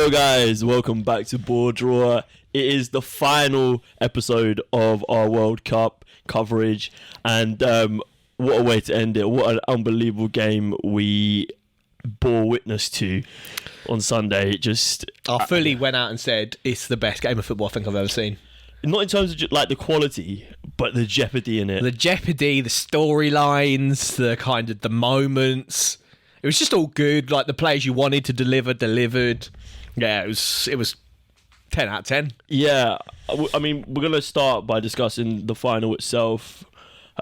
Hello guys, welcome back to BoreDraw. It is the final episode of our World Cup coverage, and what a way to end it. What an unbelievable game we bore witness to on Sunday. I fully went out and said it's the best game of football I think I've ever seen. Not in terms of like the quality, but the jeopardy in it. The jeopardy, the storylines, the moments. It was just all good. Like the players you wanted to deliver, delivered. Yeah, it was 10 out of 10. Yeah, I mean, we're going to start by discussing the final itself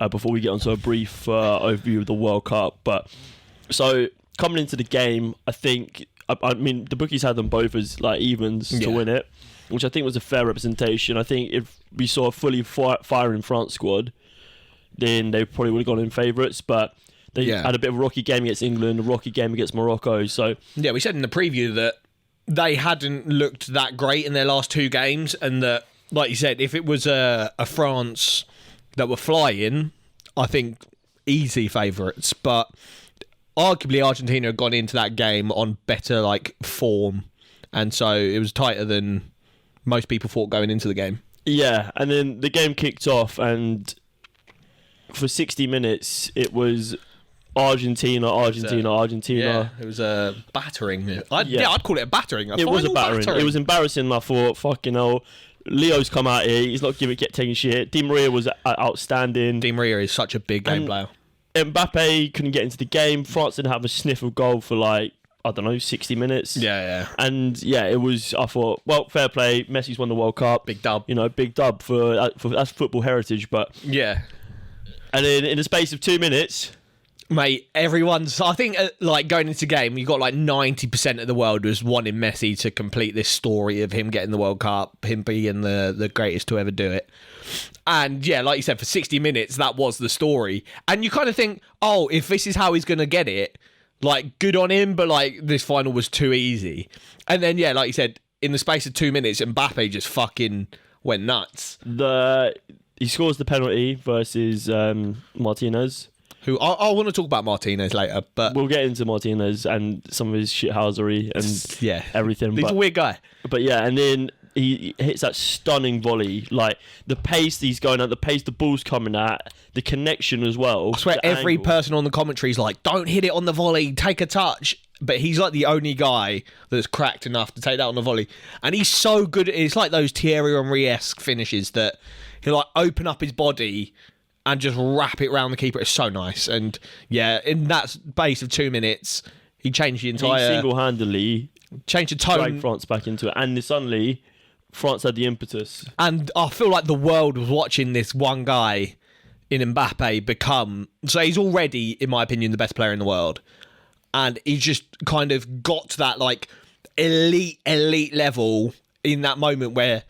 before we get onto a brief overview of the World Cup. But so coming into the game, I mean, the bookies had them both as like evens to win it, which I think was a fair representation. I think if we saw a fully firing France squad, then they probably would have gone in favourites. But they had a bit of a rocky game against England, a rocky game against Morocco. So yeah, we said in the preview that they hadn't looked that great in their last two games, and that, like you said, if it was a France that were flying, I think easy favourites. But arguably Argentina had gone into that game on better form, and so it was tighter than most people thought going into the game. Yeah, and then the game kicked off, and for 60 minutes it was Argentina. Yeah, it was a battering. I'd call it a battering. It was a battering. It was embarrassing. I thought, fucking hell, Leo's come out here. He's not taking shit. Di Maria was outstanding. Di Maria is such a big game player. Mbappe couldn't get into the game. France didn't have a sniff of goal for 60 minutes. Yeah. And it was. I thought, well, fair play. Messi's won the World Cup. Big dub. Big dub for that's football heritage. But yeah. And then in the space of 2 minutes, mate, everyone's... I think, going into game, you got 90% of the world was wanting Messi to complete this story of him getting the World Cup, him being the greatest to ever do it. And, yeah, like you said, for 60 minutes, that was the story. And you kind of think, oh, if this is how he's going to get it, good on him, but, this final was too easy. And then, yeah, like you said, in the space of 2 minutes, Mbappe just fucking went nuts. He scores the penalty versus Martinez. Who I want to talk about Martinez later, but we'll get into Martinez and some of his shithousery and everything. He's a weird guy. But yeah, and then he hits that stunning volley. The pace he's going at, the pace the ball's coming at, the connection as well. I swear every person on the commentary is like, don't hit it on the volley, take a touch. But he's the only guy that's cracked enough to take that on the volley. And he's so good. It's like those Thierry Henry-esque finishes that he'll open up his body and just wrap it around the keeper. It's so nice. And yeah, in that space of 2 minutes, he changed the entire... He single-handedly changed the tone. Dragged France back into it. And suddenly, France had the impetus. And I feel like the world was watching this one guy in Mbappe become... So he's already, in my opinion, the best player in the world. And he's just kind of got to that elite level in that moment where...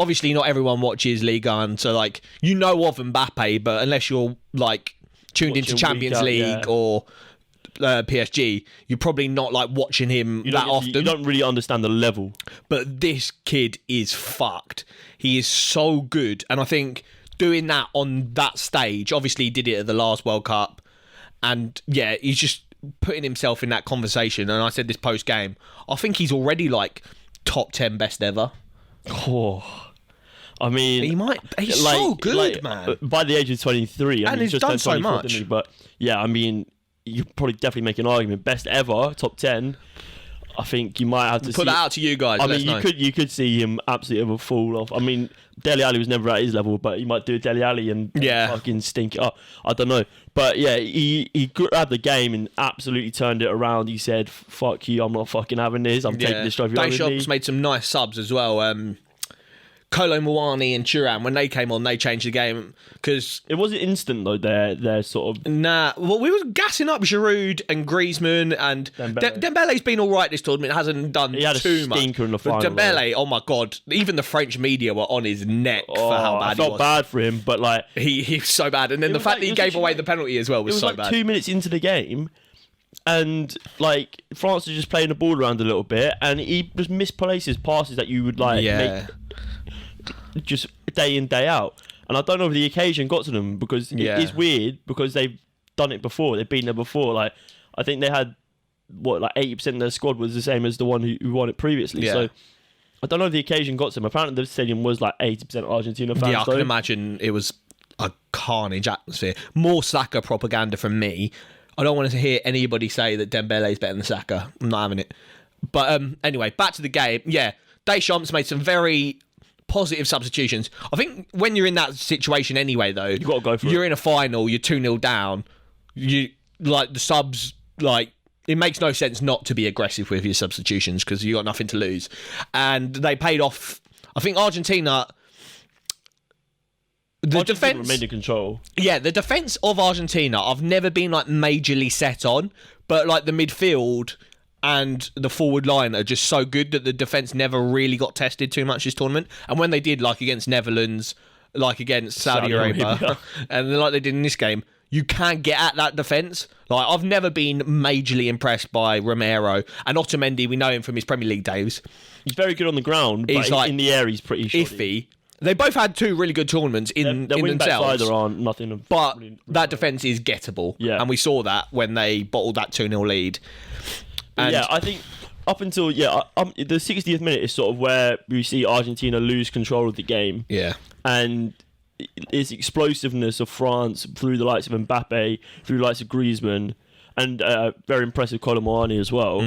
Obviously, not everyone watches Ligue 1, so of Mbappe, but unless you're tuned into Champions League or PSG, you're probably not watching him that often. You don't really understand the level. But this kid is fucked. He is so good, and I think doing that on that stage, obviously he did it at the last World Cup, and yeah, he's just putting himself in that conversation. And I said this post game, I think he's already top 10 best ever. Oh. I mean, he's so good, man. By the age of 23, and he's just done so much. But yeah, I mean, you probably definitely make an argument. Best ever, top 10. I think you might have to put that out to you guys. I mean, you could see him absolutely ever fall off. I mean, Dele Alli was never at his level, but he might do a Dele Alli and fucking stink it up. I don't know, but yeah, he grabbed the game and absolutely turned it around. He said, "Fuck you, I'm not fucking having this. I'm taking this trophy." Deschamps made some nice subs as well. Kolo Muani and Thuram, when they came on, they changed the game because it wasn't instant though. They're sort of well, we were gassing up Giroud and Griezmann and Dembele's been all right this tournament. Hasn't done he had too a stinker much. In the final. But Dembele, oh my god! Even the French media were on his neck for how bad he was. I felt bad for him, but he was so bad. And then the fact that he gave away the penalty as well was so bad. 2 minutes into the game. And France was just playing the ball around a little bit, and he just misplaces passes that you would make just day in, day out. And I don't know if the occasion got to them because it is weird because they've done it before. They've been there before. I think they had like 80% of their squad was the same as the one who won it previously. Yeah. So I don't know if the occasion got to him. Apparently the stadium was like 80% Argentina fans. Yeah, I can imagine it was a carnage atmosphere. More Saka propaganda from me. I don't want to hear anybody say that Dembele is better than Saka. I'm not having it. But anyway, back to the game. Yeah, Deschamps made some very positive substitutions. I think when you're in that situation anyway, though, You gotta go for it. You're in a final. You're 2-0 down. You like the subs. Like it makes no sense not to be aggressive with your substitutions because you got nothing to lose, and they paid off. I think Argentina. The defense remained in control. Yeah, the defense of Argentina, I've never been like majorly set on, but like the midfield and the forward line are just so good that the defense never really got tested too much this tournament. And when they did, like against Netherlands, like against Saudi Arabia, and like they did in this game, you can't get at that defense. Like I've never been majorly impressed by Romero and Otamendi. We know him from his Premier League days. He's very good on the ground, but He's like in the air he's pretty shoddy. Iffy. They both had two really good tournaments in Their wing backs themselves. either aren't nothing of But really that defence is gettable. Yeah. And we saw that when they bottled that 2-0 lead. And yeah, I think up until the 60th minute is sort of where we see Argentina lose control of the game. Yeah. And its explosiveness of France through the likes of Mbappe, through the likes of Griezmann, and very impressive Colomani as well,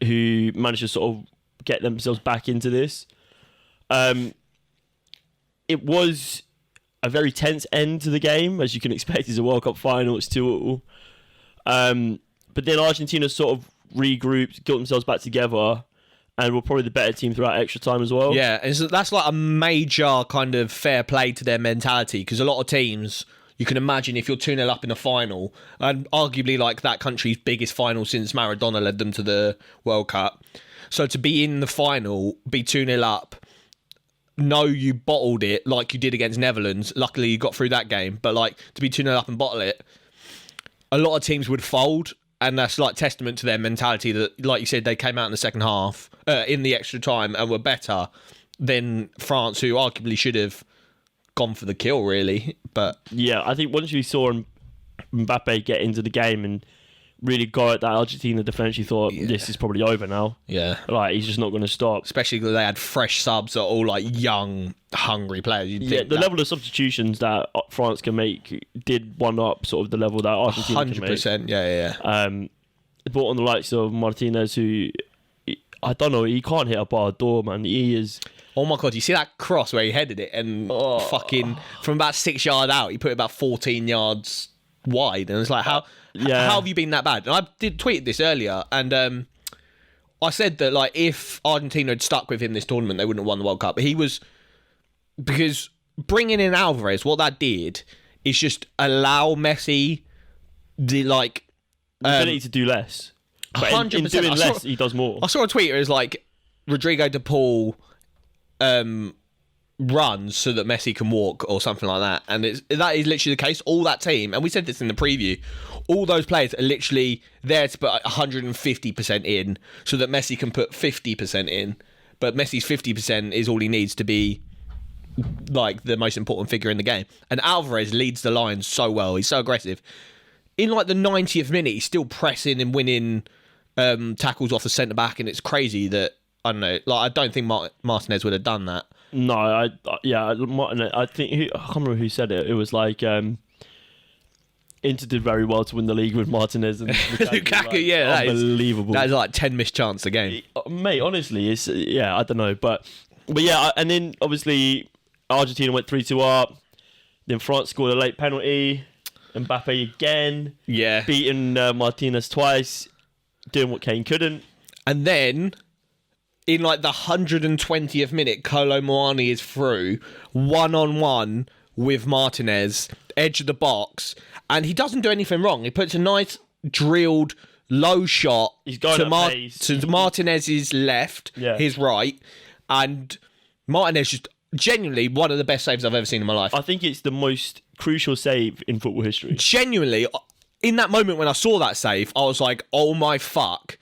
who managed to sort of get themselves back into this. It was a very tense end to the game, as you can expect. It's a World Cup final. It's 2-2. But then Argentina sort of regrouped, got themselves back together, and were probably the better team throughout extra time as well. Yeah, and so that's like a major kind of fair play to their mentality, because a lot of teams, you can imagine if you're 2-0 up in a final, and arguably like that country's biggest final since Maradona led them to the World Cup. So to be in the final, be 2-0 up, know you bottled it like you did against Netherlands. Luckily, you got through that game. But like to be 2-0 up and bottle it, a lot of teams would fold. And that's like testament to their mentality that, like you said, they came out in the second half, in the extra time, and were better than France, who arguably should have gone for the kill, really. But yeah, I think once you saw Mbappe get into the game and really go at that Argentina defence, you thought, this is probably over now. yeah, Like, he's just not going to stop. especially because they had fresh subs that are all like young, hungry players. Yeah, the level of substitutions that France can make did one up sort of the level that Argentina can make. 100%. Yeah. Brought on the likes of Martinez, who, I don't know, he can't hit a bar door, man. He is... Oh my God, you see that cross where he headed it and fucking from about 6 yards out, he put it about 14 yards wide. And it's like, how have you been that bad? And I did tweet this earlier, and I said that like if Argentina had stuck with him this tournament, they wouldn't have won the World Cup. Because bringing in Alvarez, what that did is just allow Messi the like ability to do less. But in 100%. doing less, he does more. I saw a tweet where it was like Rodrigo de Paul runs so that Messi can walk or something like that, and that is literally the case. All that team, and we said this in the preview, all those players are literally there to put 150% in so that Messi can put 50% in, but Messi's 50% is all he needs to be like the most important figure in the game. And Alvarez leads the line so well. He's so aggressive. In like the 90th minute, he's still pressing and winning tackles off the centre back, and it's crazy that, I don't know, like I don't think Martinez would have done that. No, I think I can't remember who said it. It was like Inter did very well to win the league with Martinez and Lukaku. Like, Yeah, that unbelievable. That is like 10 missed chance a game. Mate, honestly, it's I don't know, but yeah, and then obviously Argentina went 3-2 up. Then France scored a late penalty. Mbappe again, beating Martinez twice, doing what Kane couldn't. And then, in like the 120th minute, Kolo Muani is through, 1-on-1 with Martinez, edge of the box, and he doesn't do anything wrong. He puts a nice drilled low shot He's going to Martinez's left, his right, and Martinez just genuinely one of the best saves I've ever seen in my life. I think it's the most crucial save in football history. Genuinely, in that moment when I saw that save, I was like, oh my fuck,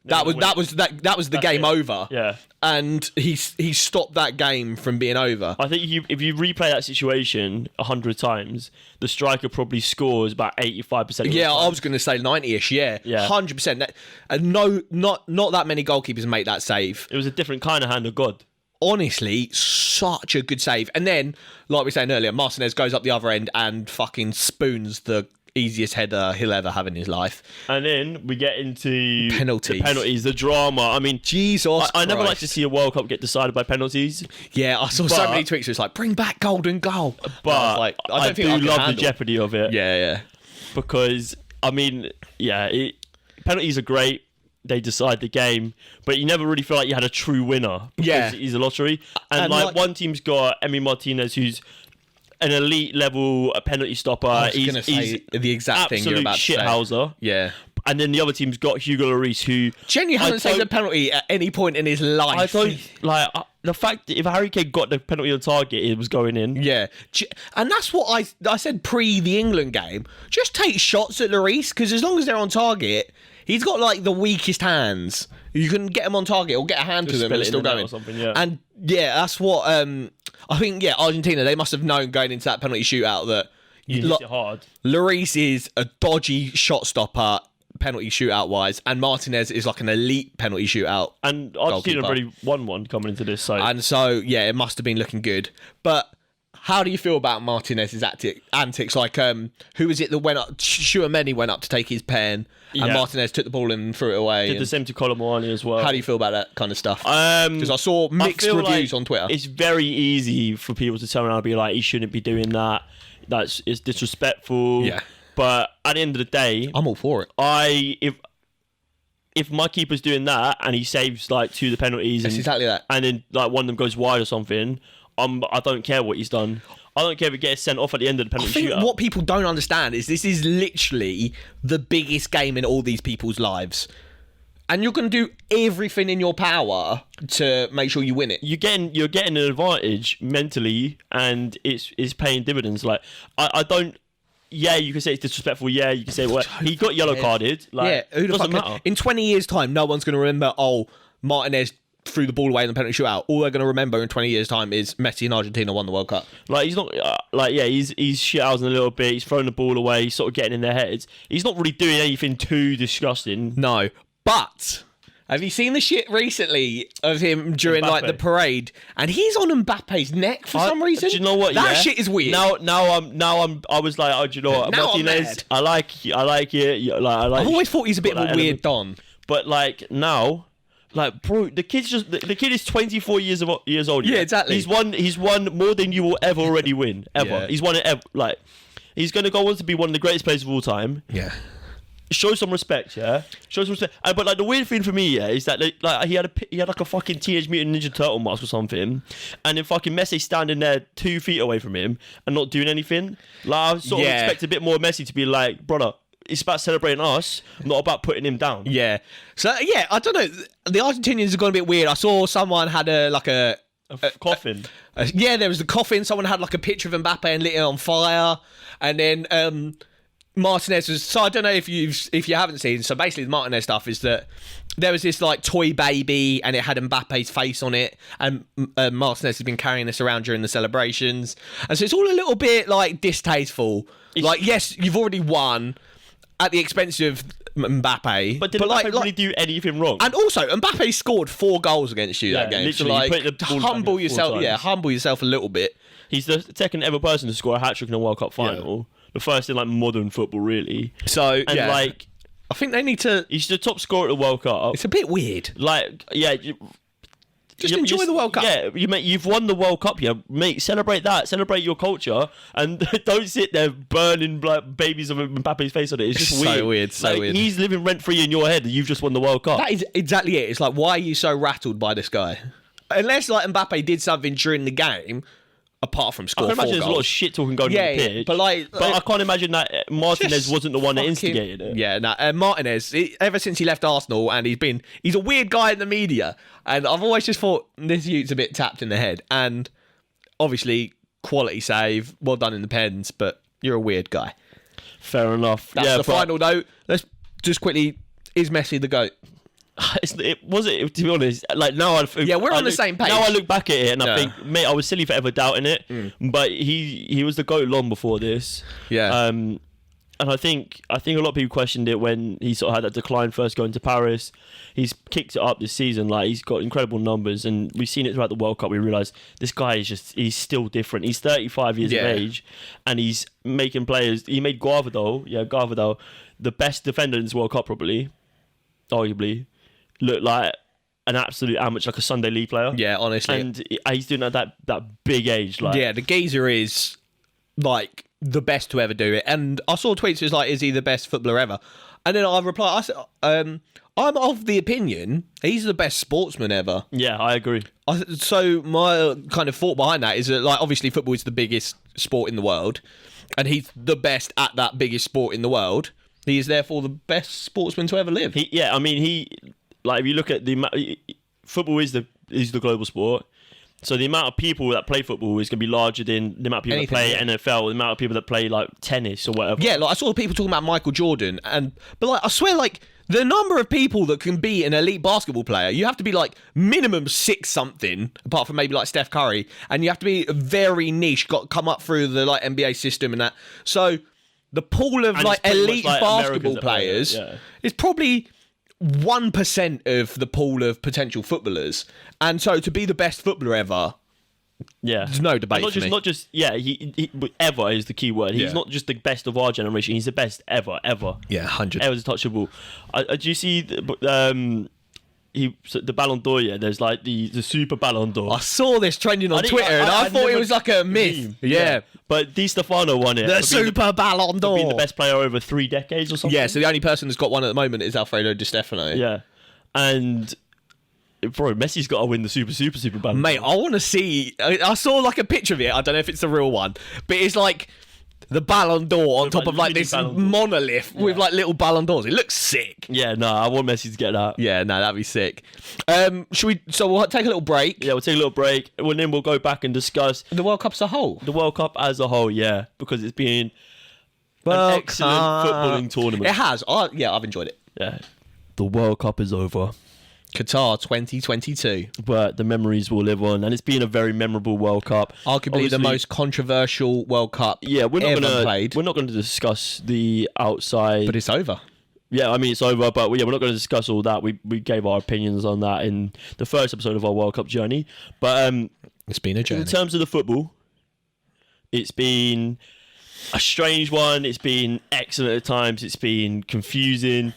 That was the game over. Yeah. And he stopped that game from being over. I think if you replay that situation 100 times, the striker probably scores about 85%. Yeah, I was going to say 90ish. Yeah, 100%. And not that many goalkeepers make that save. It was a different kind of hand of God. Honestly, such a good save. And then, like we were saying earlier, Martinez goes up the other end and fucking spoons the easiest header he'll ever have in his life. And then we get into penalties, the drama. I mean, Jesus I never like to see a World Cup get decided by penalties. Yeah, I saw so many tweets. It's like, bring back golden goal. But like, I do love the jeopardy of it. Yeah. Because, I mean, penalties are great. They decide the game, but you never really feel like you had a true winner because he's a lottery. And like one team's got Emi Martinez, who's an elite level penalty stopper. He's the exact thing you're about to say. Shithouser. Yeah. And then the other team's got Hugo Lloris, who genuinely hasn't saved a penalty at any point in his life. I don't like the fact that if Harry Kane got the penalty on target, it was going in. Yeah, and that's what I said pre the England game. Just take shots at Lloris, because as long as they're on target, he's got like the weakest hands. You can get him on target or get a hand to them and it's still going. And that's what I think. Yeah, Argentina, they must have known going into that penalty shootout that you hit it hard. Lloris is a dodgy shot stopper, penalty shootout wise, and Martinez is like an elite penalty shootout. And Argentina already won one coming into this, so it must have been looking good. But how do you feel about Martinez's antics? Like, who was it that went up? Tchouaméni went up to take his pen, and Martinez took the ball and threw it away. Did the same to Colomboani as well. How do you feel about that kind of stuff? Because I saw mixed reviews on Twitter. It's very easy for people to turn around and be like, he shouldn't be doing that. It's disrespectful. Yeah. But at the end of the day, I'm all for it. If my keeper's doing that and he saves like two of the penalties, it's exactly that, and then like one of them goes wide or something, I don't care what he's done. I don't care if it gets sent off at the end of the penalty shootout. What people don't understand is this is literally the biggest game in all these people's lives. And you're going to do everything in your power to make sure you win it. You're getting an advantage mentally, and it's paying dividends. Like I don't. Yeah, you can say it's disrespectful. Yeah, you can say he got yellow carded. Like, who the fuck matter? In 20 years' time, no one's going to remember. Martinez threw the ball away in the penalty shootout. All they're going to remember in 20 years' time is Messi and Argentina won the World Cup. Like, he's not he's shithousing a little bit. He's throwing the ball away. He's sort of getting in their heads. He's not really doing anything too disgusting. No, but have you seen the shit recently of him during Mbappe, like the parade? And he's on Mbappe's neck for some reason. Do you know what? That shit is weird. I was like, oh, do you know what? Martinez, I like it. I've always thought he's a bit of a weird don. But like now, like bro, the kid is 24 years old. Yeah, exactly. He's won more than you will ever already win ever. Yeah. He's won it ever. Like he's gonna go on to be one of the greatest players of all time. Yeah. Show some respect, yeah. Show some respect. But like the weird thing for me, is that like he had like a fucking Teenage Mutant Ninja Turtle mask or something, and then fucking Messi standing there 2 feet away from him and not doing anything. Like I sort of expect a bit more Messi to be like, brother, it's about celebrating us, not about putting him down. Yeah. So yeah, I don't know. The Argentinians have gone a bit weird. I saw someone had a coffin. There was the coffin. Someone had like a picture of Mbappe and lit it on fire, and then Martinez was. So I don't know if you haven't seen. So basically, the Martinez stuff is that there was this like toy baby, and it had Mbappe's face on it, and Martinez has been carrying this around during the celebrations, and so it's all a little bit like distasteful. Like, yes, you've already won at the expense of Mbappe, but did Mbappe really do anything wrong? And also, Mbappe scored 4 goals against you that game. So like, humble yourself. Yeah, humble yourself a little bit. He's the second ever person to score a hat-trick in a World Cup final. Yeah. The first in like modern football, really. So like, I think they need to. He's the top scorer at the World Cup. It's a bit weird. Like, just enjoy the World Cup. Yeah, you've won the World Cup, mate. Celebrate that. Celebrate your culture, and don't sit there burning like babies of Mbappe's face on it. It's just weird. So weird. He's living rent free in your head, and you've just won the World Cup. That is exactly it. It's like, why are you so rattled by this guy? Unless like Mbappe did something during the game. Apart from score, I can imagine there's a lot of shit talking going on the pitch. But I can't imagine that Martinez wasn't the one that instigated it. Yeah, Martinez, ever since he left Arsenal, and he's a weird guy in the media, and I've always just thought this youth's a bit tapped in the head. And obviously, quality save, well done in the pens, but you're a weird guy. Fair enough. That's the final note. Let's just quickly: is Messi the GOAT? It wasn't, to be honest. Like now, we're on the same page. Now I look back at it and I think, mate, I was silly for ever doubting it. But he was the GOAT long before this. Yeah. And I think a lot of people questioned it when he sort of had that decline first going to Paris. He's kicked it up this season. Like, he's got incredible numbers, and we've seen it throughout the World Cup. We realised this guy he's still different. He's 35 years of age, and he's making players. He made Garvadal, the best defender in this World Cup, probably, arguably, look like an absolute amateur, like a Sunday League player. Yeah, honestly. And he's doing it at that big age. Like, yeah, the geezer is like the best to ever do it. And I saw tweets was like, is he the best footballer ever? And then I replied, I said, I'm of the opinion he's the best sportsman ever. Yeah, I agree. So my kind of thought behind that is that, like, obviously football is the biggest sport in the world, and he's the best at that biggest sport in the world. He is therefore the best sportsman to ever live. If you look at football is the global sport. So the amount of people that play football is going to be larger than the amount of people that play NFL, the amount of people that play like tennis or whatever. Yeah, like I saw people talking about Michael Jordan, but like I swear, like the number of people that can be an elite basketball player, you have to be like minimum 6 something, apart from maybe like Steph Curry, and you have to be very niche, got to come up through the like NBA system and that. So the pool of like elite basketball players is probably 1% of the pool of potential footballers, and so to be the best footballer ever, there's no debate. He ever is the key word. He's not just the best of our generation. He's the best ever. Yeah, 100. Ever's touchable. Do you see the Ballon d'Or? Yeah, there's like the Super Ballon d'Or. I saw this trending on Twitter, and I thought it was like a myth. Yeah. But Di Stefano won it. The Super Ballon d'Or. Being the best player over 3 decades or something. Yeah, so the only person that's got one at the moment is Alfredo Di Stefano. Yeah. And bro, Messi's got to win the Super Ballon d'Or. Mate, I want to see. I saw like a picture of it. I don't know if it's the real one, but it's like the Ballon d'Or on top of like this monolith with like little Ballon d'Ors. It looks sick. Yeah, no, I want Messi to get that. Yeah, no, that'd be sick. So we'll take a little break. Yeah, we'll take a little break. And then we'll go back and discuss the World Cup as a whole. The World Cup as a whole, yeah, because it's been an excellent footballing tournament. It has. I've enjoyed it. Yeah. The World Cup is over. Qatar 2022. But the memories will live on, and it's been a very memorable World Cup. Arguably the most controversial World Cup ever played. We're not going to discuss the outside. But it's over. Yeah, I mean, it's over, but we're not going to discuss all that. We gave our opinions on that in the first episode of our World Cup journey. But it's been a journey. In terms of the football, it's been a strange one. It's been excellent at times. It's been confusing.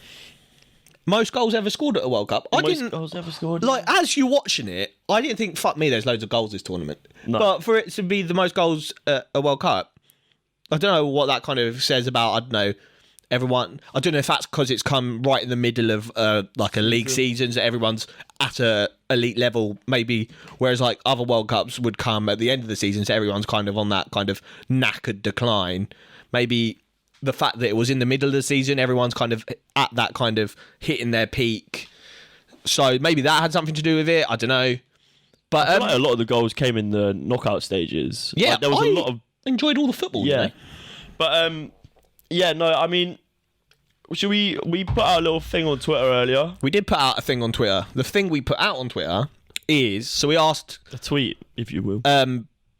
Most goals ever scored at a World Cup. Most goals ever scored. Like, as you're watching it, I didn't think, fuck me, there's loads of goals this tournament. No. But for it to be the most goals at a World Cup, I don't know what that kind of says about, I don't know, everyone. I don't know if that's because it's come right in the middle of like a league season, so everyone's at a elite level, maybe, whereas like other World Cups would come at the end of the season, so everyone's kind of on that kind of knackered decline. Maybe the fact that it was in the middle of the season, everyone's kind of at that kind of hitting their peak. So maybe that had something to do with it. I don't know. But I feel like a lot of the goals came in the knockout stages. Yeah, like, there was a lot of enjoyed all the football. Yeah, you know? But I mean, should we put out a little thing on Twitter earlier? We did put out a thing on Twitter. The thing we put out on Twitter is, so we asked a tweet, if you will,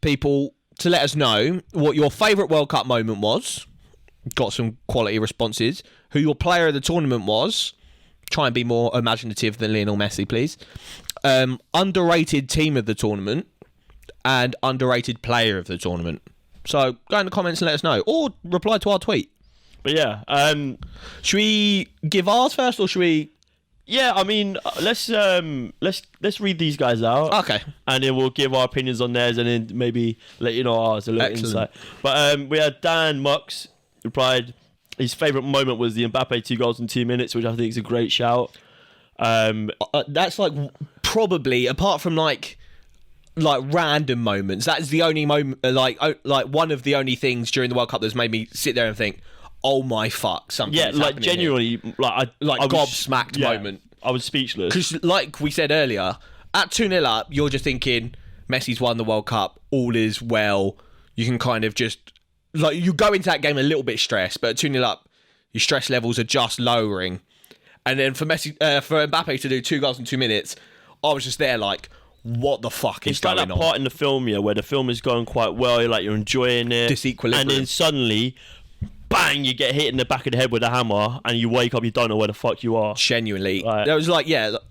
people to let us know what your favourite World Cup moment was. Got some quality responses. Who your player of the tournament was. Try and be more imaginative than Lionel Messi, please. Underrated team of the tournament. And underrated player of the tournament. So go in the comments and let us know. Or reply to our tweet. But yeah. Should we give ours first or should we... Yeah, I mean, let's read these guys out. Okay. And then we'll give our opinions on theirs and then maybe let you know ours, a little insight. But we had Dan Mux replied his favourite moment was the Mbappe 2 goals in 2 minutes, which I think is a great shout. That's like probably, apart from like random moments, that's the only moment, like one of the only things during the World Cup that's made me sit there and think, oh my fuck, something. Yeah, like genuinely, here. I gobsmacked moment. I was speechless because, like we said earlier, at 2-0 up, you're just thinking Messi's won the World Cup, all is well. You can kind of just like you go into that game a little bit stressed, but at 2-0 up, your stress levels are just lowering. And then for Mbappe to do 2 goals in 2 minutes, I was just there like, what the fuck is going on? It's like that part in the film, where the film is going quite well, you're enjoying it. Disequilibrium. And then suddenly, bang, you get hit in the back of the head with a hammer, and you wake up, you don't know where the fuck you are. Genuinely. That was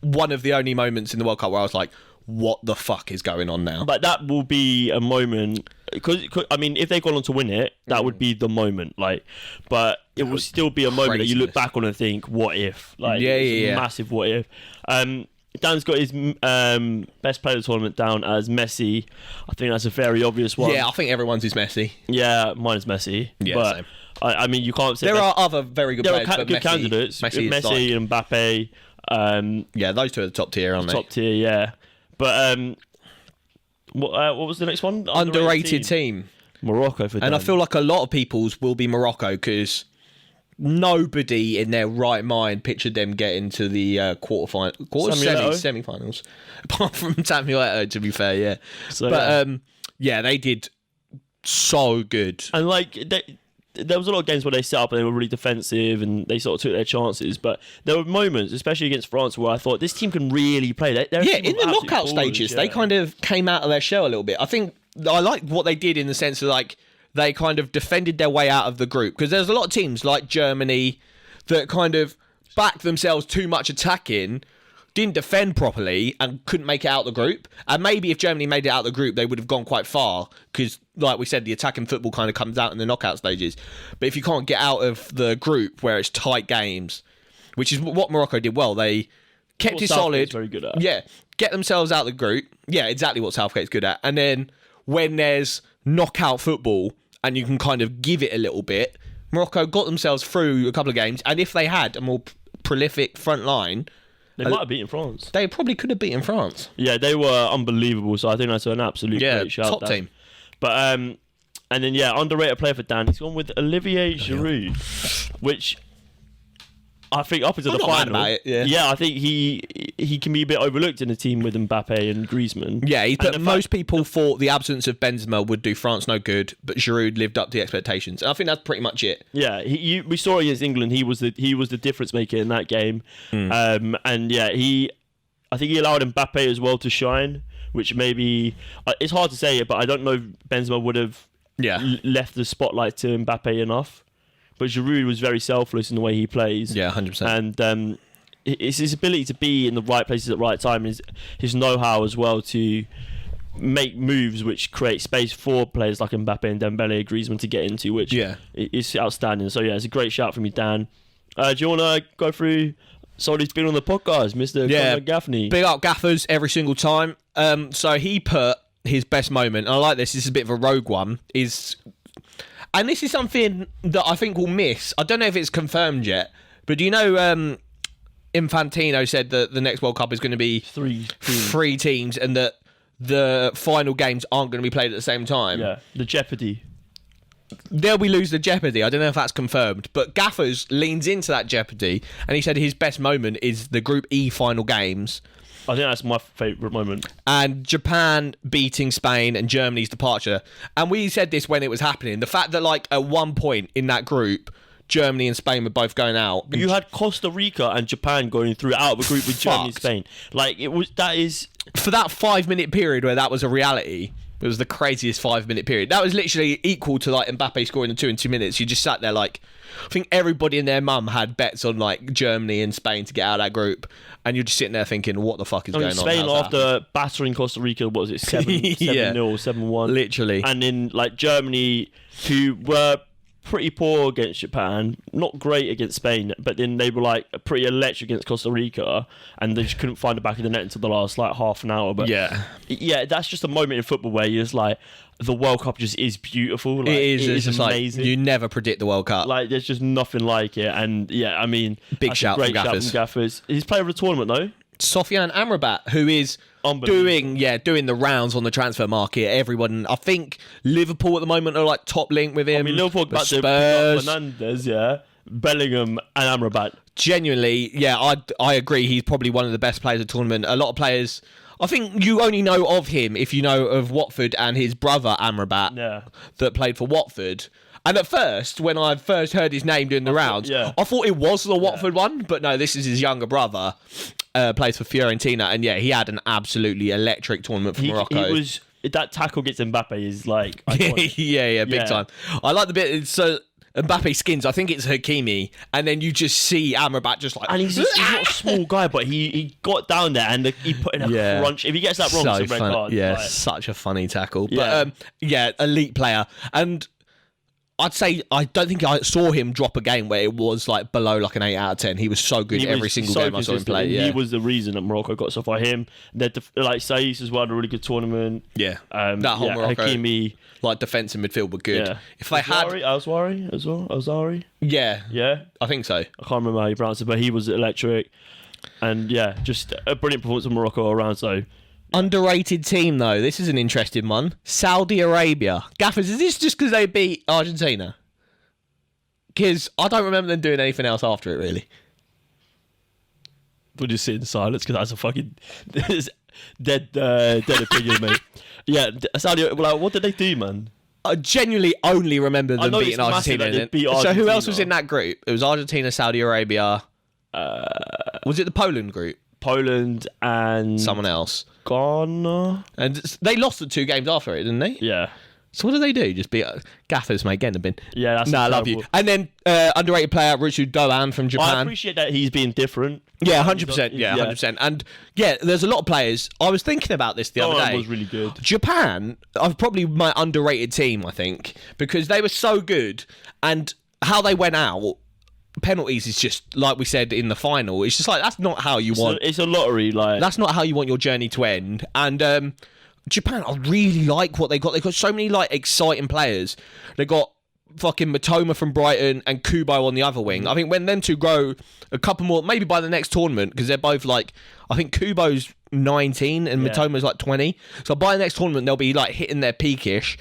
one of the only moments in the World Cup where I was like, what the fuck is going on now? But that will be a moment, because if they've gone on to win it, that would be the moment. But it will still be a moment that you look back on and think, what if? Massive what if. Dan's got his best player of the tournament down as Messi. I think that's a very obvious one. Yeah, I think everyone's is Messi. Yeah, mine is Messi. Yeah, but same. You can't say there are other very good players. There are good candidates. Messi and Mbappe. Yeah, those two are the top tier, aren't they? Top tier, yeah. But what was the next one? Underrated team. Morocco for Dan. And I feel like a lot of people's will be Morocco because nobody in their right mind pictured them getting to the semi-finals. Apart from Samuel Eto'o, to be fair, yeah. They did so good. And there was a lot of games where they set up and they were really defensive and they sort of took their chances. But there were moments, especially against France, where I thought this team can really play. In the knockout stages, they kind of came out of their shell a little bit. I think I like what they did in the sense of they kind of defended their way out of the group, because there's a lot of teams like Germany that kind of backed themselves too much attacking, didn't defend properly and couldn't make it out the group. And maybe if Germany made it out the group, they would have gone quite far because, like we said, the attacking football kind of comes out in the knockout stages. But if you can't get out of the group where it's tight games, which is what Morocco did well, they kept it solid. Very good at. Yeah, get themselves out of the group. Yeah, exactly what Southgate's good at. And then when there's knockout football and you can kind of give it a little bit, Morocco got themselves through a couple of games. And if they had a more prolific front line, they might have beaten France. They probably could have beaten France. Yeah, they were unbelievable. So I think that's an absolute great shout. Top team. But and then underrated player for Dan. He's gone with Olivier Giroud, which I think up until the final, I think he can be a bit overlooked in a team with Mbappe and Griezmann. Yeah, but most people thought the absence of Benzema would do France no good, but Giroud lived up to the expectations. And I think that's pretty much it. Yeah, we saw it against England. He was the difference maker in that game. I think he allowed Mbappe as well to shine, which maybe it's hard to say it, but I don't know if Benzema would have left the spotlight to Mbappe enough. But Giroud was very selfless in the way he plays. Yeah, 100%. And it's his ability to be in the right places at the right time, his know-how as well to make moves which create space for players like Mbappe and Dembele, Griezmann to get into, which is outstanding. So it's a great shout from you, Dan. Do you want to go through someone who's been on the podcast, Mr. Conrad Gaffney? Big up Gaffers every single time. So he put his best moment, and I like this is a bit of a rogue one, and this is something that I think we'll miss. I don't know if it's confirmed yet, but do you know Infantino said that the next World Cup is going to be three teams and that the final games aren't going to be played at the same time? Yeah, the jeopardy. There we lose the jeopardy. I don't know if that's confirmed, but Gaffers leans into that jeopardy and he said his best moment is the Group E final games. I think that's my favourite moment. And Japan beating Spain and Germany's departure. And we said this when it was happening. The fact that, at one point in that group, Germany and Spain were both going out. You had Costa Rica and Japan going through out of a group with Germany and Spain. For that 5-minute period where that was a reality, it was the craziest 5-minute period. That was literally equal to, Mbappe scoring the 2 in 2 minutes. You just sat there I think everybody and their mum had bets on Germany and Spain to get out of that group, and you're just sitting there thinking, what the fuck is going on? Spain after battering Costa Rica, what was it, 7-0, 7-1? Literally. And then Germany, who were pretty poor against Japan, not great against Spain, but then they were pretty electric against Costa Rica, and they just couldn't find the back of the net until the last half an hour. But yeah, that's just a moment in football where you're just the World Cup just is beautiful. It is just amazing. You never predict the World Cup. There's just nothing like it. And big shout from Gaffers. He's player of the tournament though. Sofiane Amrabat, who is doing the rounds on the transfer market. Everyone, I think Liverpool at the moment are top link with him. Liverpool got Spurs, Fernandes, Bellingham and Amrabat. Genuinely, I agree. He's probably one of the best players of the tournament. A lot of players, I think you only know of him if you know of Watford and his brother Amrabat that played for Watford. And at first, when I first heard his name doing the rounds, I thought it was the Watford one, but no, this is his younger brother, plays for Fiorentina, and yeah, he had an absolutely electric tournament for Morocco. He was, that tackle gets Mbappe is like iconic. yeah, big time. I like the bit, so Mbappe skins, I think it's Hakimi, and then you just see Amrabat just like... And he's not a small guy, but he got down there and he put in a crunch. If he gets that wrong, it's a red card. Yeah, such a funny tackle. But elite player. And I'd say I don't think I saw him drop a game where it was like below like an 8 out of 10. He was so good every single game I saw him play. Yeah. He was the reason that Morocco got stuff by him. Like Saiss as well, had a really good tournament. Yeah, that whole Morocco, Hakimi, like defence and midfield were good. Yeah. If they had Azwari as well, yeah, I think so. I can't remember how you pronounce it, but he was electric. And yeah, just a brilliant performance of Morocco all around. So. Underrated team, though. This is an interesting one. Saudi Arabia. Gaffers, is this just because they beat Argentina? Because I don't remember them doing anything else after it, really. We'll just sit in silence because that's a fucking dead opinion, mate. Yeah, Saudi. Like, what did they do, man? I genuinely only remember them beating Argentina. So who else was in that group? It was Argentina, Saudi Arabia. Was it the Poland group? Poland and someone else. Ghana. And they lost the 2 games after it, didn't they? Yeah. So what do they do? Just beat Gaffers, mate, getting the bin. Yeah, that's I love you. And then underrated player Rusu Doan from Japan. I appreciate that he's being different. Yeah, 100%. Yeah, 100%. And yeah, there's a lot of players. I was thinking about this the other day. Was really good. Japan are probably my underrated team, I think, because they were so good, and how they went out. Penalties is just like we said in the final. It's just like that's not how you want. It's a lottery. Like that's not how you want your journey to end. And Japan, I really like what they got. They got so many like exciting players. They got fucking Matoma from Brighton and Kubo on the other wing. I think when them two grow a couple more, maybe by the next tournament, because they're both like, I think Kubo's 19 and Matoma's like 20. So by the next tournament, they'll be like hitting their peakish.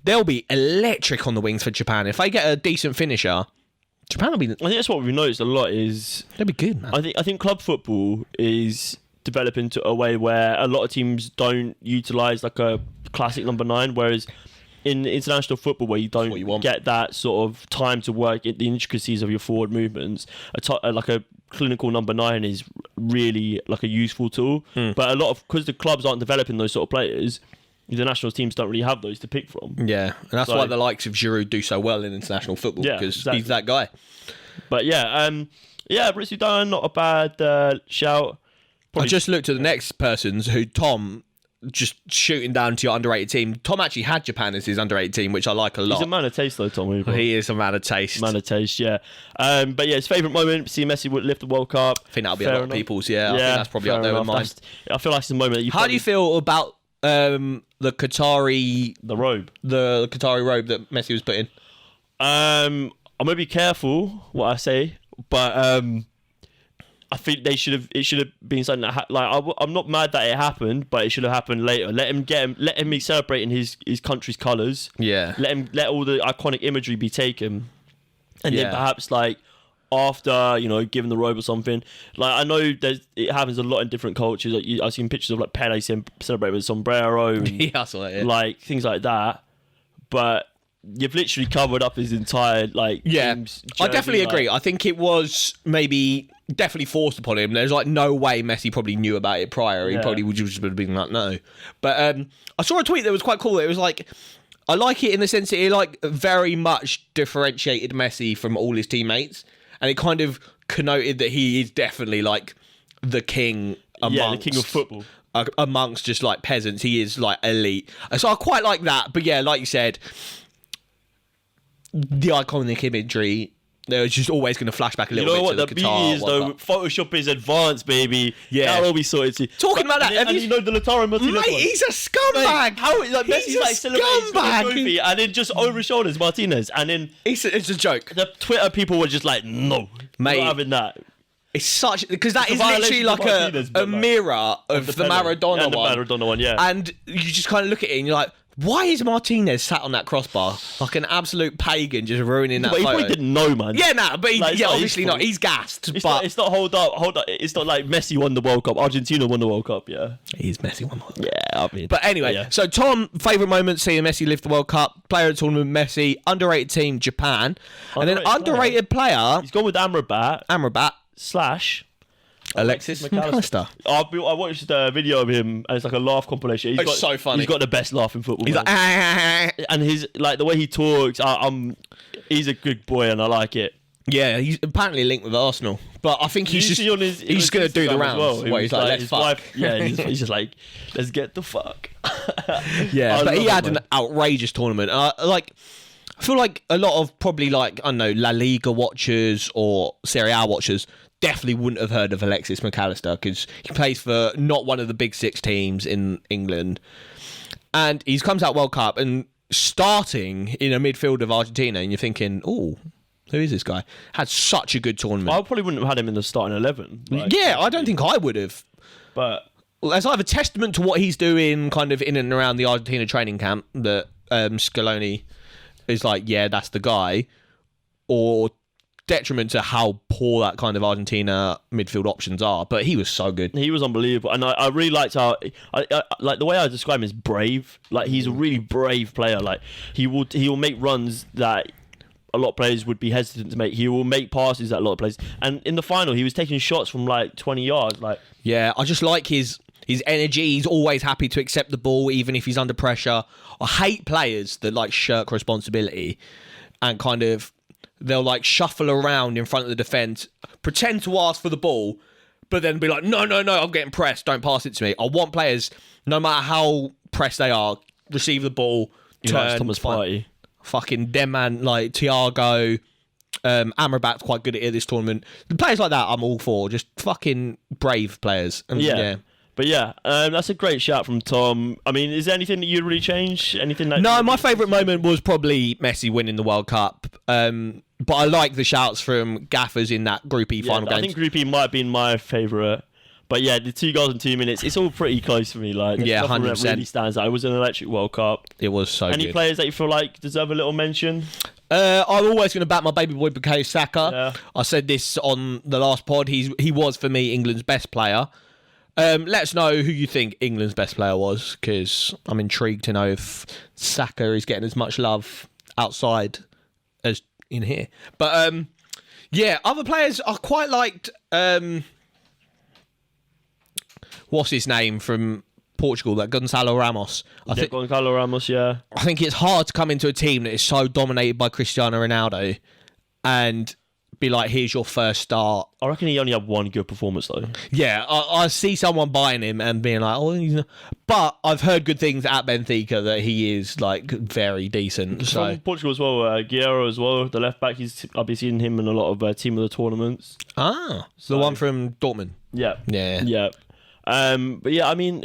They'll be electric on the wings for Japan if they get a decent finisher. Japan will be. I think that's what we've noticed a lot is they'll be good, man. I think club football is developing to a way where a lot of teams don't utilise like a classic number 9, whereas in international football where you don't get that sort of time to work at the intricacies of your forward movements, like a clinical number 9 is really like a useful tool. But a lot of because the clubs aren't developing those sort of players. The national teams don't really have those to pick from. Yeah, and that's why the likes of Giroud do so well in international football, because he's that guy. But Rusu Doan, not a bad shout. I just looked at the next person's, who Tom, just shooting down to your underrated team. Tom actually had Japan as his underrated team, which I like a lot. He's a man of taste, though, Tom. He is a man of taste. Man of taste, yeah. But yeah, his favourite moment, see Messi lift the World Cup. I think that'll be a lot of people's, I think that's probably up there with mine. I feel like it's the moment that you... How do you feel about... the Qatari robe that Messi was put in. I'm gonna be careful what I say, but I think it should have been something that I'm not mad that it happened, but it should have happened later. Let him be celebrating his country's colours. Yeah. Let all the iconic imagery be taken, and then perhaps like after, giving the robe or something. Like, I know it happens a lot in different cultures. Like, I've seen pictures of like Pele celebrating with a sombrero and I saw that, like things like that. But you've literally covered up his entire team's jersey, I definitely agree. I think it was definitely forced upon him. There's like no way Messi probably knew about it prior. He probably would just have been like, no. But I saw a tweet that was quite cool. It was like, I like it in the sense that it like very much differentiated Messi from all his teammates. And it kind of connoted that he is definitely like the king amongst... the king of football. Amongst just like peasants. He is like elite. So I quite like that. But yeah, like you said, the iconic imagery, they're just always going to flash back a little bit. You know what to the beauty is though? Photoshop is advanced, baby. Yeah. That will be sorted too. Talking about that, and you know the Lautaro Martinez one? Mate, he's a scumbag. Messi's like celebrating the trophy and then just over his shoulders Martinez, and then it's a joke. The Twitter people were just like, no, mate, not having that. It's such, because that is literally like a mirror of the Maradona one. The Maradona one, yeah. And you just kind of look at it and you're like, Why is Martinez sat on that crossbar like an absolute pagan, just ruining that But he photo? probably didn't know, man. Yeah, nah, but Like, it's not his obviously fault. not. He's gassed. It's but not. It's not. Hold up. It's not like Messi won the World Cup. Argentina won the World Cup. Yeah. he's Messi one more. Yeah. I mean. But anyway, yeah. so Tom, favourite moment seeing Messi lift the World Cup, player of the tournament Messi, underrated team Japan, and then underrated player He's gone with Amrabat / Alexis McAllister. I watched the video of him, and it's like a laugh compilation. It's so funny. He's got the best laugh in football. He's man. like, And his like the way he talks. He's a good boy, and I like it. yeah, he's apparently linked with Arsenal, but I think he's You just see on his he's going to do the Instagram as rounds. well. Where he's like, let's his fuck. wife, yeah, he's just like, let's get the fuck. Yeah, I but he love had it, an man. outrageous tournament. I feel like a lot of probably like, I don't know, La Liga watchers or Serie A watchers definitely wouldn't have heard of Alexis McAllister because he plays for not one of the big six teams in England. And he comes out World Cup and starting in a midfield of Argentina, and you're thinking, oh, who is this guy? Had such a good tournament. I probably wouldn't have had him in the starting 11. Like, Yeah, I don't think I would have. but Well, that's either testament to what he's doing kind of in and around the Argentina training camp that Scaloni is like, yeah, that's the guy, or detriment to how poor that kind of Argentina midfield options are. But he was so good. he was unbelievable, and I really liked how I like the way I describe him is brave. Like he's a really brave player. Like he will make runs that a lot of players would be hesitant to make. He will make passes that a lot of players. And in the final, he was taking shots from like 20 yards. Like Yeah, I just like his energy. He's always happy to accept the ball, even if he's under pressure. I hate players that like shirk responsibility and kind of they'll like shuffle around in front of the defence, pretend to ask for the ball, but then be like, no, I'm getting pressed. Don't pass it to me. I want players, no matter how pressed they are, receive the ball, turn. Thomas Partey. Fucking dem man like Thiago, Amrabat's quite good at this tournament. The players like that, I'm all for. Just fucking brave players. And Yeah. But yeah, that's a great shout from Tom. I mean, is there anything that you'd really change? Anything that? No, my favourite moment was probably Messi winning the World Cup. But I like the shouts from gaffers in that Group E final I game. think Group E might have been my favourite. But yeah, the 2 goals in 2 minutes, it's all pretty close for me. Like, there's Yeah, nothing that 100%. really stands out. It was an electric World Cup. It was so Any good. players that you feel like deserve a little mention? I'm always going to back my baby boy Bukayo Saka. Yeah. I said this on the last pod. He was for me England's best player. Let us know who you think England's best player was, because I'm intrigued to know if Saka is getting as much love outside as in here. But yeah, other players I quite liked. What's his name from Portugal? That Gonçalo Ramos. I Gonçalo Ramos, yeah. think it's hard to come into a team that is so dominated by Cristiano Ronaldo and be like, here's your first start. I reckon he only had one good performance, though. Yeah, I see someone buying him and being like, oh, but I've heard good things at Benfica that he is like very decent. So From Portugal as well, Guerrero as well, the left back. I'll be seeing him in a lot of team of the tournaments. the one from Dortmund. Yeah. Yeah. Yeah. But yeah, I mean,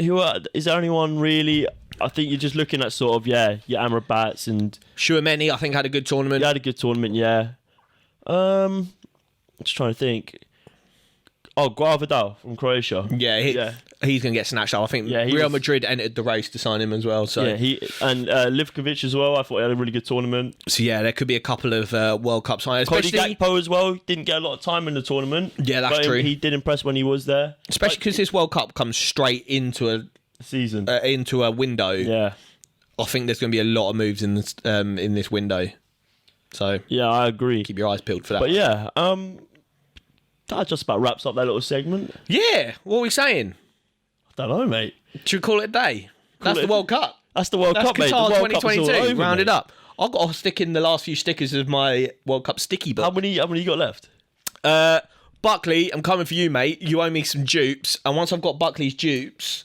is there anyone really? I think you're just looking at sort of, your Amrabats and... Chouameni, I think, had a good tournament. He had a good tournament, yeah. Just trying to think. Oh, Vidal from Croatia. Yeah, he's going to get snatched up. I think Real Madrid entered the race to sign him as well. So yeah, and Livkovic as well. I thought he had a really good tournament. So yeah, there could be a couple of World Cup signings. Cody Gakpo as well. Didn't get a lot of time in the tournament. Yeah, that's but true. He did impress when he was there. Especially because this World Cup comes straight into a season. Into a window. Yeah. I think there's going to be a lot of moves in this window. So yeah, I agree. Keep your eyes peeled for that. But yeah, that just about wraps up that little segment. Yeah, what are we saying? I don't know, mate. Should we call it a day? That's the World Cup. That's the World Cup, mate. The Qatar World Cup is all 2022. over, Rounded mate. up. I've got to stick in the last few stickers of my World Cup sticky book. How many you got left? Buckley, I'm coming for you, mate. You owe me some dupes, and once I've got Buckley's dupes,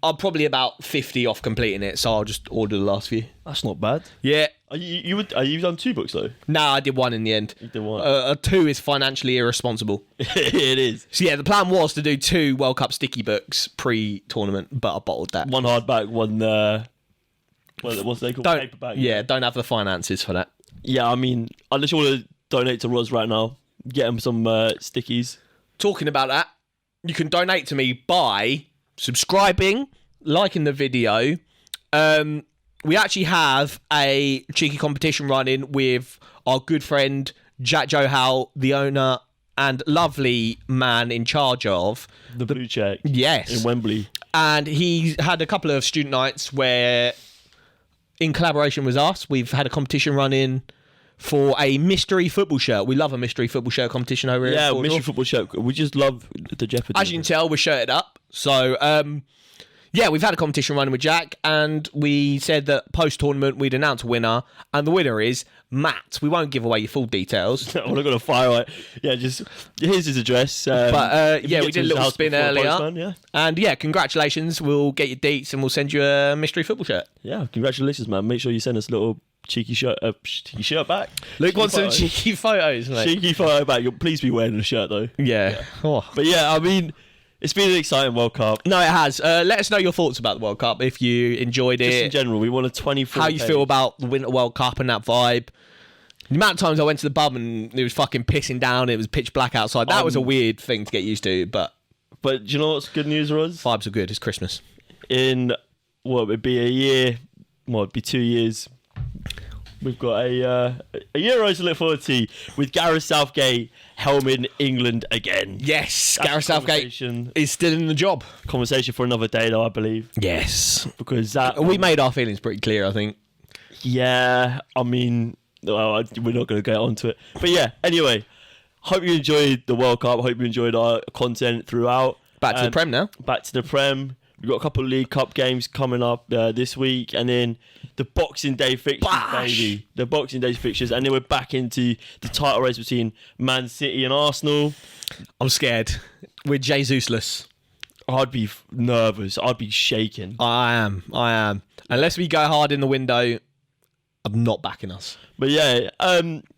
I'm probably about 50 off completing it, so I'll just order the last few. That's not bad. Yeah. You've done 2 books though. Nah, I did one in the end. You did one. A 2 is financially irresponsible. It is. So yeah, the plan was to do 2 World Cup sticky books pre-tournament, but I bottled that. One hardback, one what's they called? Paperback. Yeah, don't have the finances for that. Yeah, I mean, unless you want to donate to Roz right now, get him some stickies. Talking about that, you can donate to me by subscribing, liking the video, we actually have a cheeky competition running with our good friend Jack Johal, the owner and lovely man in charge of the Blue Check. Yes. In Wembley. And he's had a couple of student nights where, in collaboration with us, we've had a competition running for a mystery football shirt. We love a mystery football shirt competition over here. Yeah, mystery football shirt. We just love the Jeopardy. As you can tell, we're shirted up. So, yeah, we've had a competition running with Jack, and we said that post-tournament we'd announce a winner, and the winner is Matt. We won't give away your full details. I'm not going to fire it. Yeah, just here's his address. But, yeah, we did a little spin earlier. Postman, yeah. And, yeah, congratulations. We'll get your deets, and we'll send you a mystery football shirt. Yeah, congratulations, man. Make sure you send us a little cheeky shirt back. Luke wants some cheeky photos, mate. Cheeky photo back. Please be wearing the shirt, though. Yeah. Oh. But, yeah, I mean... It's been an exciting World Cup. No, it has. Let us know your thoughts about the World Cup, if you enjoyed it. Just in general, we won a 24 How you feel about the Winter World Cup and that vibe. The amount of times I went to the pub and it was fucking pissing down, it was pitch black outside. That was a weird thing to get used to, but do you know what's good news, Roz? Vibes are good. It's Christmas. In, it'd be a year, it'd be 2 years. We've got a Euros to look forward to with Gareth Southgate helming England again. Yes, Gareth Southgate is still in the job. Conversation for another day, though, I believe. Yes. Because we made our feelings pretty clear, I think. Yeah, I mean, well, we're not going to get onto it. But yeah, anyway, hope you enjoyed the World Cup. Hope you enjoyed our content throughout. Back to the Prem now. Back to the Prem. We've got a couple of League Cup games coming up this week, and then the Boxing Day fixtures, baby. The Boxing Day fixtures, and then we're back into the title race between Man City and Arsenal. I'm scared. We're Jesus-less. I'd be nervous. I'd be shaking. I am. Unless we go hard in the window, I'm not backing us. But yeah,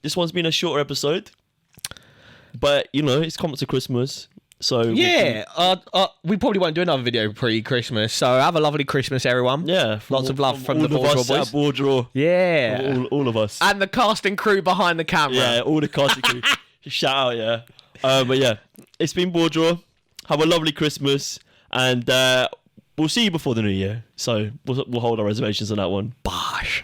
this one's been a shorter episode, but you know it's coming to Christmas. So yeah, we probably won't do another video pre-Christmas. So have a lovely Christmas, everyone. Yeah, lots of love from the BoreDraw boys. BoreDraw, yeah, all of us, and the casting crew behind the camera. Yeah, all the casting crew. Shout out, yeah. But yeah, it's been BoreDraw. Have a lovely Christmas, and we'll see you before the new year. So we'll hold our reservations on that one. Bosh.